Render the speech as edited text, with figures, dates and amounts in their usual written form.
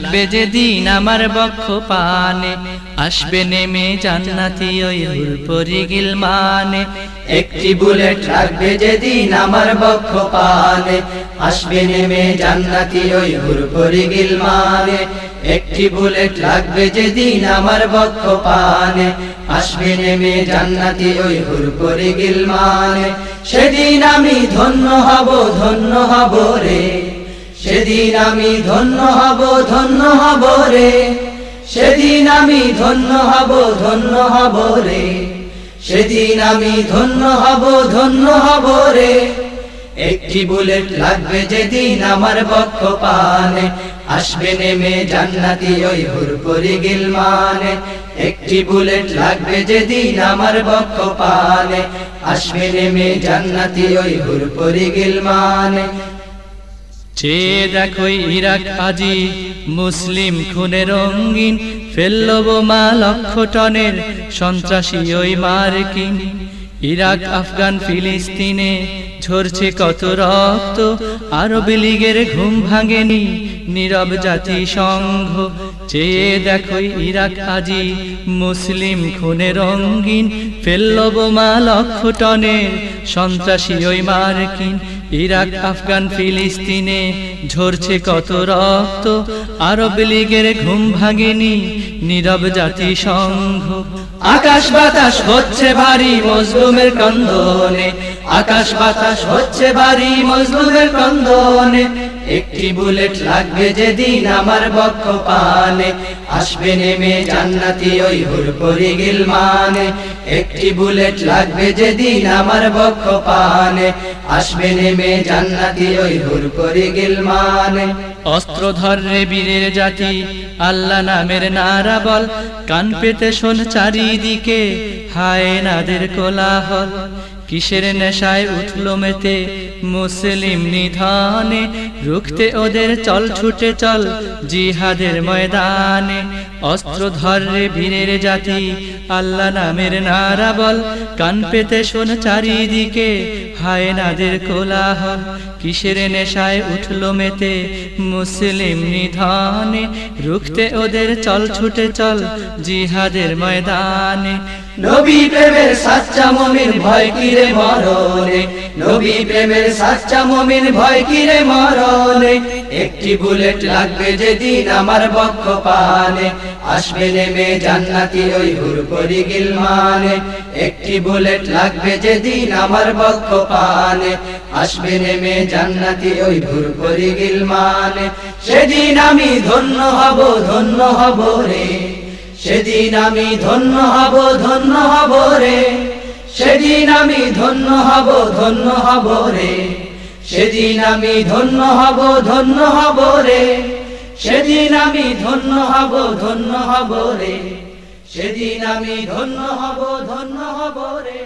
লাগবে যেদিন আমার বক্ষ পানে, আসবে নেমে জান্নাতি ওই হুরপরি গিলমানে। একটি বুলেট লাগবে যেদিন আমার বক্ষ পানে, আসবে নেমে জান্নাতি ওই হুরপরি গিলমানে। একটি বুলেট লাগবে যেদিন আমার বক্ষ পানে, আসবে নেমে জান্নাতি ওই হুরপরি গিলমানে। সেদিন আমি ধন্য হব, ধন্য হব রে, সেদিন আমি ধন্য হব, ধন্য হব রে, সেদিন আমি ধন্য হব, ধন্য হব রে, সেদিন আমি ধন্য হব, ধন্য হব রে। একটি বুলেট লাগবে যেদিন আমার বক্ষ পানে, আসবে নেমে জান্নাতি ওই হুরপরি গিলমানে। একটি বুলেট লাগবে যেদিন আমার বক্ষ পানে, আসবে নেমে জান্নাতি ওই হুরপরি গিলমানে। চেয়ে দেখো ইরাক আজি মুসলিম খুনে রঙিন, ফেলল বোমা লক্ষ টনের সন্ত্রাসী ওই মার্কিন। ইরাক আফগান ফিলিস্তিনে ঝরছে কত রক্ত, আরব লীগের ঘুম ভাঙেনি নীরব জাতিসংঘ। চেয়ে দেখো ইরাক আজি মুসলিম খুনে রঙিন, ফেলল বোমা লক্ষ টনের সন্ত্রাসী ওই মার্কিন। ইরাক আফগান ফিলিস্তিনে ঝরছে কত রক্ত, আরব লীগের ঘুম ভাঙেনি নীরব জাতিসংঘ। আকাশ বাতাস হচ্ছে ভারী মজলুমের ক্রন্দনে, আকাশ বাতাস হচ্ছে ভারী মজলুমের ক্রন্দনে। একটি বুলেট লাগবে যেদিন আমার বক্ষ পানে, আসবে নেমে জান্নাতি ওই হুরপরি গিলমানে। একটি বুলেট লাগবে যেদিন আমার বক্ষ পানে, আসবে নেমে জান্নাতি ওই হুরপরি গিলমানে। অস্ত্র ধর রে বীরের জাতি, আল্লাহ নামের নারা বল, কান পেতে শোন চারিদিকে হায়নাদের কোলাহল। কিসের নেশায় উঠল মেতে মুসলিম নিধনে, রুখতে ওদের চল ছুটে চল জিহাদের ময়দানে। অস্ত্র ধর রে বীরের জাতি, আল্লাহ নামের নারা বল, কান পেতে শোন চারিদিকে হায়নাদের কোলাহল। কিসের নেশায় উঠল মেতে মুসলিম নিধনে, রুখতে ওদের চল ছুটে চল জিহাদের ময়দানে। নবী প্রেমের সাচ্চা মুমিন ভয় কিরে মরণে, নবী প্রেমের সাচ্চা মুমিন ভয় কিরে মরণে। একটি বুলেট লাগবে যেদিন আমার বক্ষ পানে, আসবে নেমে জান্নাতি ওই হুরপরি গিলমানে। একটি বুলেট লাগবে যেদিন আমার বক্ষ পানে, আসবে নেমে জান্নাতি ওই হুরপরি গিলমানে। সেদিন আমি ধন্য হব, ধন্য হব রে, সেদিন আমি ধন্য হব, ধন্য হব রে, সেদিন আমি ধন্য হব, ধন্য হব রে, সেদিন আমি ধন্য হব, ধন্য হব রে, সেদিন আমি ধন্য হব, ধন্য হব রে, সেদিন আমি ধন্য হব, ধন্য হব রে।